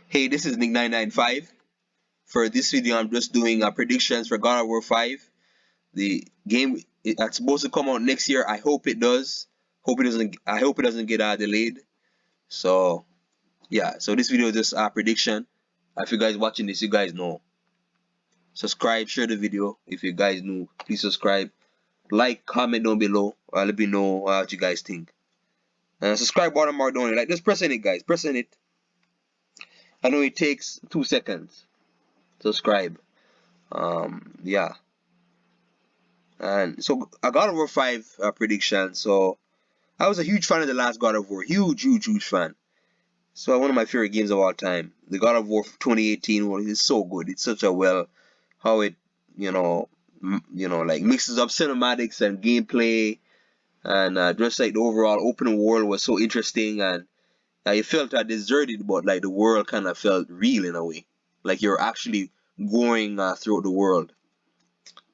Hey, this is Nick995. For this video, I'm just doing predictions for God of War 5. The game it's supposed to come out next year. I hope it does. Hope it doesn't. I hope it doesn't get delayed. So yeah. So this video is just a prediction. If you guys watching this, you guys know. Subscribe, share the video. If you guys new, please subscribe. Like, comment down below. Let me know what you guys think. And subscribe button mark down there. Like just pressing it, guys. Pressing it. I know it takes 2 seconds. Subscribe. Yeah. And so a God of War 5 prediction. So I was a huge fan of the last God of War. Huge fan. So one of my favorite games of all time. The God of War 2018 one is so good. It's such a well how it like mixes up cinematics and gameplay, and just like the overall open world was so interesting, and you felt deserted, but like the world kind of felt real in a way, like you're actually going throughout the world.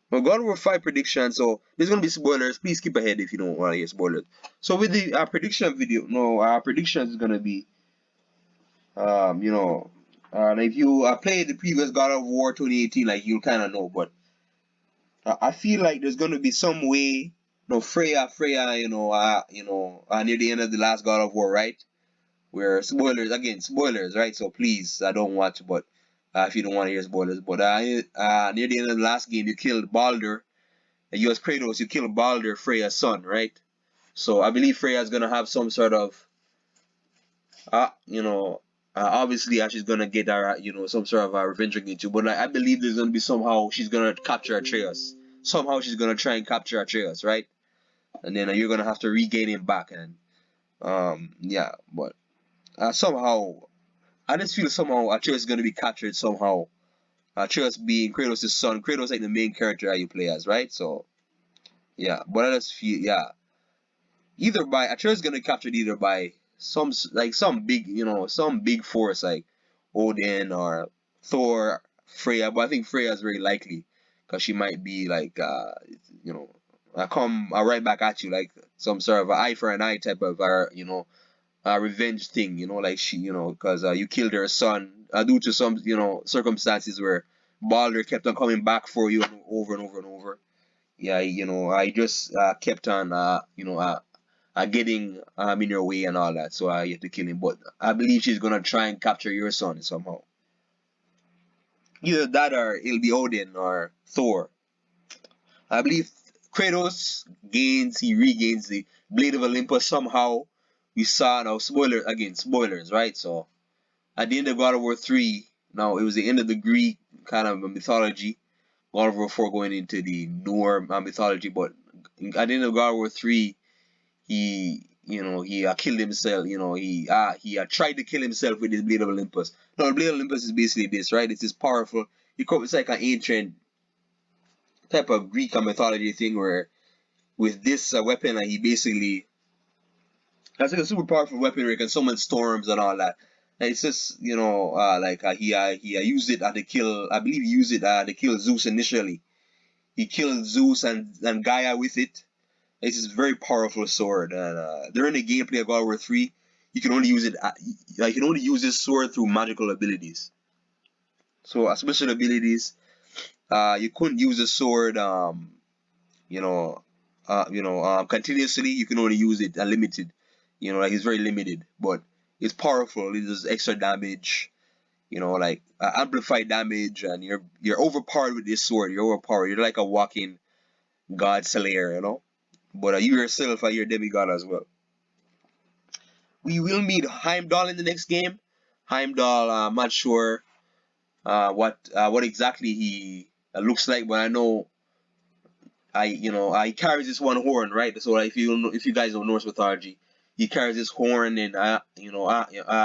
Well, God of War 5 prediction. So there's gonna be spoilers. Please skip ahead if you don't want to hear spoilers. So with the prediction video, no, our predictions is gonna be, if you played the previous God of War 2018, like you'll kind of know. But I feel like there's gonna be some way, Freya, near the end of the last God of War, right? Where spoilers again, spoilers, right? So please, I don't watch, but if you don't want to hear spoilers, but near the end of the last game, you killed Baldur. You as Kratos, you kill Baldur, Freya's son, right? So I believe Freya is gonna have some sort of, obviously she's gonna get her, some sort of revenge against you. But like, I believe there's gonna be somehow she's gonna capture Atreus. Somehow she's gonna try and capture Atreus, right? And then you're gonna have to regain him back, and yeah. But somehow, I just feel somehow Atreus is gonna be captured somehow. Atreus being Kratos' son. Kratos like the main character that you play as, right? So yeah. But I just feel, yeah, either by Atreus gonna capture it either by some big, some big force like Odin or Thor, Freya. But I think Freya is very likely because she might be like I come right back at you, like some sort of eye for an eye type of revenge thing, like she, because you killed her son due to some circumstances where Balder kept on coming back for you over and over and over. Yeah, I just kept on getting in your way and all that, so I had to kill him. But I believe she's gonna try and capture your son somehow. Either that or it'll be Odin or Thor. I believe Kratos he regains the Blade of Olympus somehow. We saw now, spoilers, right? So at the end of God of War 3, now it was the end of the Greek kind of mythology. God of War 4 going into the Norse mythology, but at the end of God of War 3, he killed himself. He tried to kill himself with his Blade of Olympus. Now the Blade of Olympus is basically this, right? It's this powerful. It's like an ancient type of Greek mythology thing where with this weapon, he basically that's like a super powerful weapon where it can summon storms and all that. And it's just he used it to kill. I believe he used it to kill Zeus initially. He killed Zeus and Gaia with it. It's this very powerful sword, and during the gameplay of God of War 3, you can only use it. You can only use this sword through magical abilities. So special abilities, you couldn't use the sword, continuously. You can only use it limited. Like it's very limited, but it's powerful. It does extra damage. Like amplified damage, and you're overpowered with this sword. You're overpowered. You're like a walking god slayer. But you yourself are your demigod as well. We will meet Heimdall in the next game. Heimdall, I'm not sure what exactly he looks like, but I know he carries this one horn, right? So if you guys know Norse mythology, he carries this horn, and I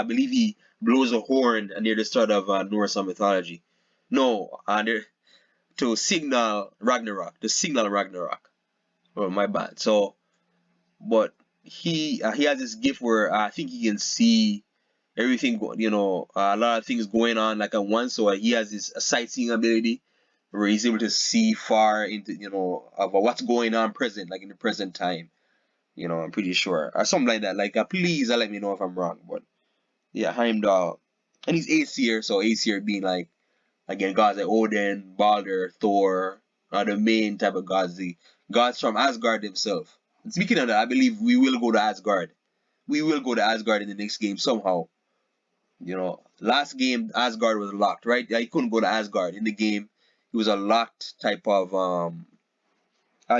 believe he blows a horn near the start of Norse mythology. No, to signal Ragnarok, to signal Ragnarok. Oh, my bad. So, but he has this gift where I think he can see everything, a lot of things going on like at once. So he has this sightseeing ability where he's able to see far into, of what's going on present, like in the present time. I'm pretty sure, or something like that. Like, please let me know if I'm wrong. But yeah, Heimdall. and he's Aesir, so Aesir being like again gods like Odin, Balder, Thor, are the main type of gods, the gods from Asgard themselves. And speaking of that, I believe we will go to Asgard. We will go to Asgard in the next game somehow. Last game Asgard was locked, right? Yeah, you couldn't go to Asgard in the game. It was a locked type of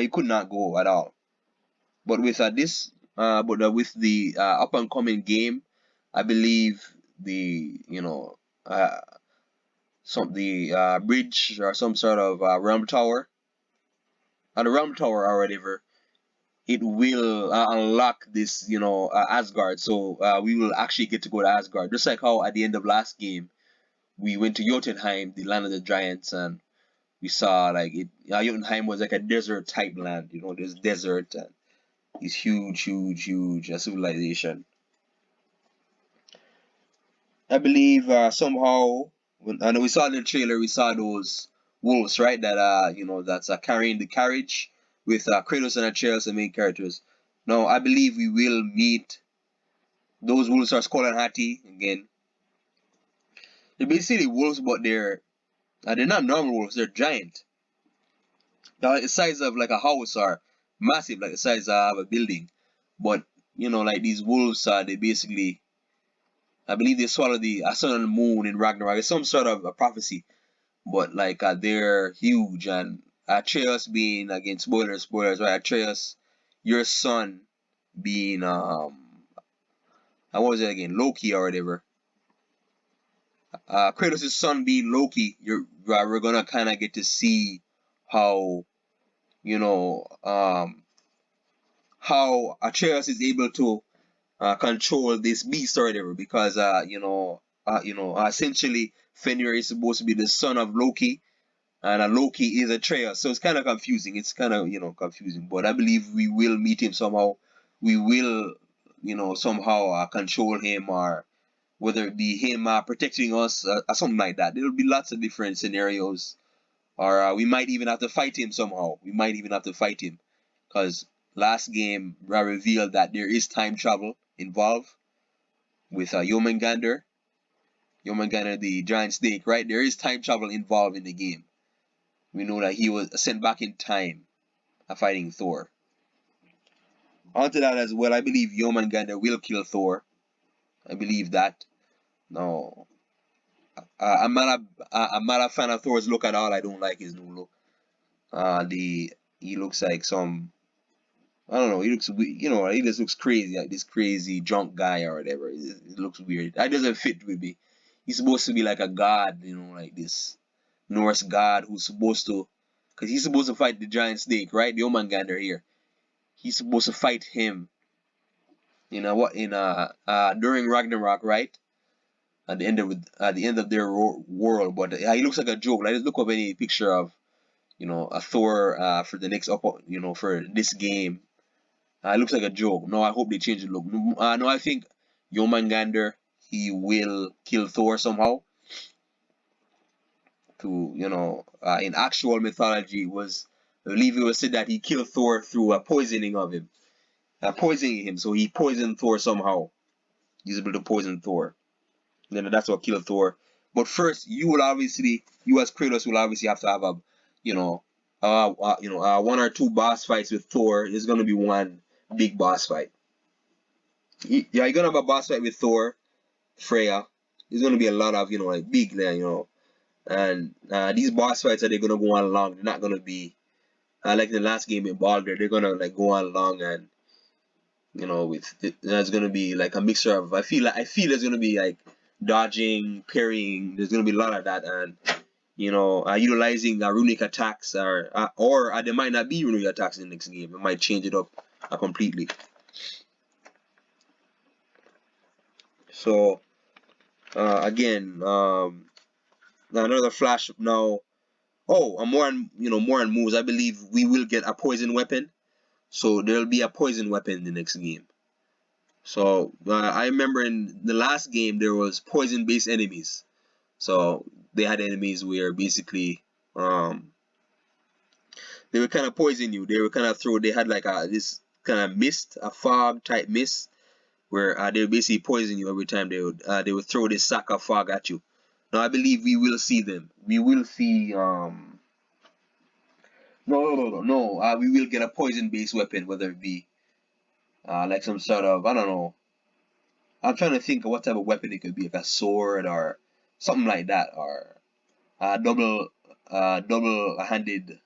you could not go at all. But with with the up and coming game, I believe the some the bridge or some sort of realm tower, the realm tower or whatever, it will unlock this Asgard. So we will actually get to go to Asgard, just like how at the end of last game we went to Jotunheim, the land of the giants, and we saw like it. Jotunheim was like a desert type land. There's desert and this huge civilization. I believe somehow, and we saw in the trailer, we saw those wolves, right? That that's carrying the carriage with Kratos and Atreus, the main characters. Now I believe we will meet those wolves are Skull and Hattie again. They're basically wolves, but they're not normal wolves. They're giant. They're like the size of like a house or massive, like the size of a building. But like these wolves, they basically, I believe they swallow the sun and the moon in Ragnarok. It's some sort of a prophecy, but like they're huge. And Atreus being, again, spoilers, right? Atreus, your son being what was it again, Loki or whatever. Kratos' son being Loki. We're gonna kind of get to see how you know how Atreus is able to control this beast or whatever, because essentially Fenrir is supposed to be the son of Loki, and Loki is Atreus, so it's kind of confusing. It's kind of confusing, but I believe we will meet him somehow. We will somehow control him, or whether it be him protecting us, or something like that. There'll be lots of different scenarios, or we might even have to fight him somehow. We might even have to fight him, because last game revealed that there is time travel involved with Yomengander, the giant snake, right? There is time travel involved in the game. We know that he was sent back in time fighting Thor. Onto that as well, I believe Yomengander will kill Thor. I believe that. No, I'm not a fan of Thor's look at all. I don't like his new look. He looks like some, I don't know. He looks, he just looks crazy, like this crazy drunk guy or whatever. It looks weird. That doesn't fit with me. He's supposed to be like a god, like this Norse god who's supposed to, because he's supposed to fight the giant snake, right? The Omangander here. He's supposed to fight him. During Ragnarok, right? At the end of their world, but he looks like a joke. Like, just look up any picture of a Thor for the next for this game. It looks like a joke. No, I hope they change the look. No, I think Yomangander, he will kill Thor somehow. In actual mythology, I believe it was said that he killed Thor through a poisoning of him, poisoning him. So he poisoned Thor somehow. He's able to poison Thor. And then that's what killed Thor. But first, you as Kratos will obviously have to have one or two boss fights with Thor. There's gonna be one big boss fight. You're gonna have a boss fight with Thor, Freya. There's gonna be a lot of like big and these boss fights are they gonna go on long. They're not gonna be like the last game in Baldur. They're gonna like go on long, and there's gonna be like a mixture of. I feel there's gonna be like dodging, parrying. There's gonna be a lot of that, and utilizing runic attacks, or there might not be runic attacks in the next game. It might change it up completely. So again, another flash now. Oh, more and moves. I believe we will get a poison weapon. So there'll be a poison weapon in the next game. So I remember in the last game there was poison-based enemies. So they had enemies where basically they would kind of poison you. They would kind of throw. They had like this kind of mist, a fog type mist, where they would basically poison you every time they would throw this sack of fog at you. Now I believe we will see them. We will see no. We will get a poison based weapon, whether it be like some sort of, I don't know. I'm trying to think of what type of weapon it could be, like a sword or something like that, or double handed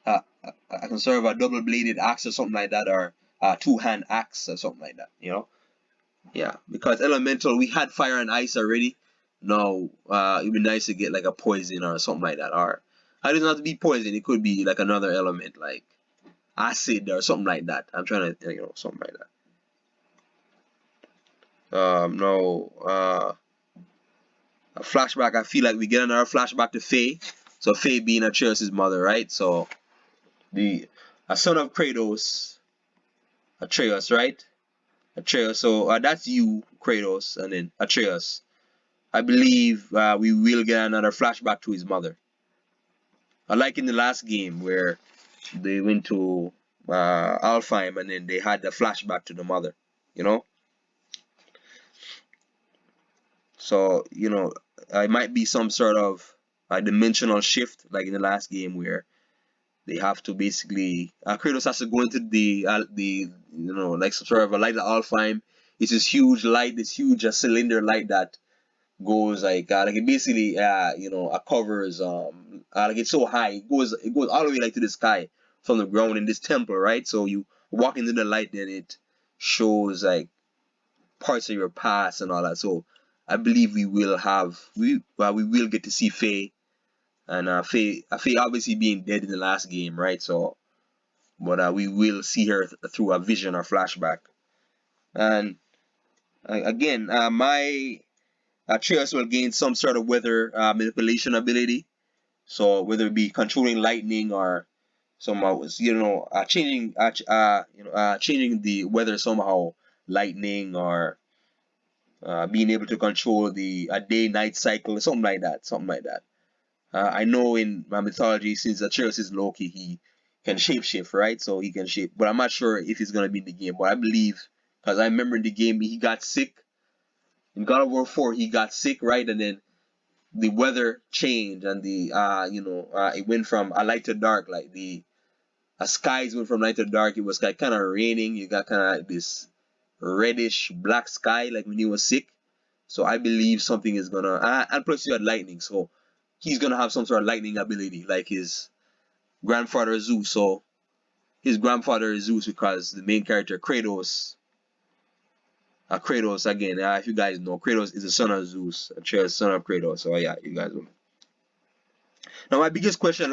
I can serve a double bladed axe or something like that, or a two-hand axe or something like that, you know. Yeah, because elemental, we had fire and ice already. No, it'd be nice to get like a poison or something like that, or it doesn't have to be poison. It could be like another element, like acid or something like that. I'm trying to, something like that. No, a flashback. I feel like we get another flashback to Faye. So Faye being Atreus' mother, right? So the a son of Kratos, Atreus, right? Atreus. So that's you, Kratos, and then Atreus. I believe we will get another flashback to his mother. Like in the last game where they went to Alfheim and then they had the flashback to the mother, you know. So it might be some sort of dimensional shift, like in the last game where they have to basically Kratos has to go into the like some sort of a light of Alfheim. It's this huge light, this huge cylinder light that goes like it basically covers like it's so high, it goes all the way like to the sky from the ground in this temple, right? So you walk into the light, then it shows like parts of your past and all that. So I believe we will get to see Faye, and Faye obviously being dead in the last game, right? So but we will see her through a vision or flashback. And again, my Atreus will gain some sort of weather manipulation ability. So whether it be controlling lightning or somehow, changing the weather somehow, lightning or being able to control the day-night cycle, something like that, I know in my mythology, since Atreus is Loki, he can shapeshift, right? So he can shape, but I'm not sure if he's gonna be in the game. But I believe, because I remember in the game he got sick in God of War 4, he got sick, right? And then the weather changed, and it went from a light to dark, like the skies went from light to dark. It was like kind of raining. You got kind of like this reddish black sky, like when he was sick. So I believe something is gonna, and plus you had lightning, so he's gonna have some sort of lightning ability, like his grandfather Zeus. So his grandfather is Zeus because the main character Kratos again. If you guys know, Kratos is the son of Zeus, Atreus, son of Kratos. So yeah, you guys will. Now my biggest question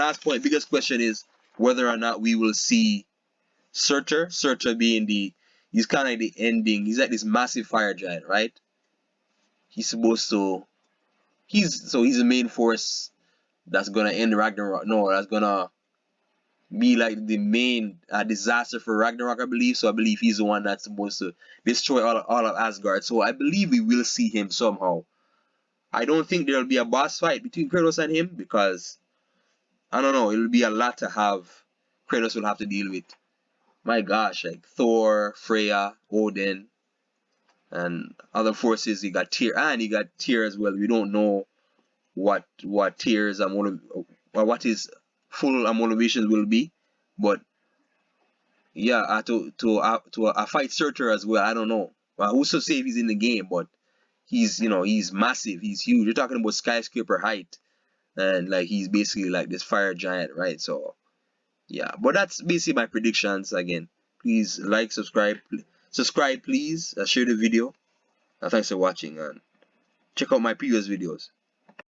is whether or not we will see Surtur. Surtur being he's kind of the ending. He's like this massive fire giant, right? He's supposed to. He's the main force that's gonna end Ragnarok. No, that's gonna be like the main disaster for Ragnarok, I believe. So I believe he's the one that's supposed to destroy all of Asgard. So I believe we will see him somehow. I don't think there'll be a boss fight between Kratos and him because I don't know. It'll be a lot to have. Kratos will have to deal with. My gosh, like Thor, Freya, Odin, and other forces. You got Tyr, and you got Tyr as well. We don't know what Tyr's or what his full motivations will be, but yeah, to fight Surtur as well. I don't know. Who's to say if he's in the game? But he's massive. He's huge. You're talking about skyscraper height, and like he's basically like this fire giant, right? So yeah, but that's basically my predictions. Again, please like, subscribe, please. Share the video. Thanks for watching, and check out my previous videos.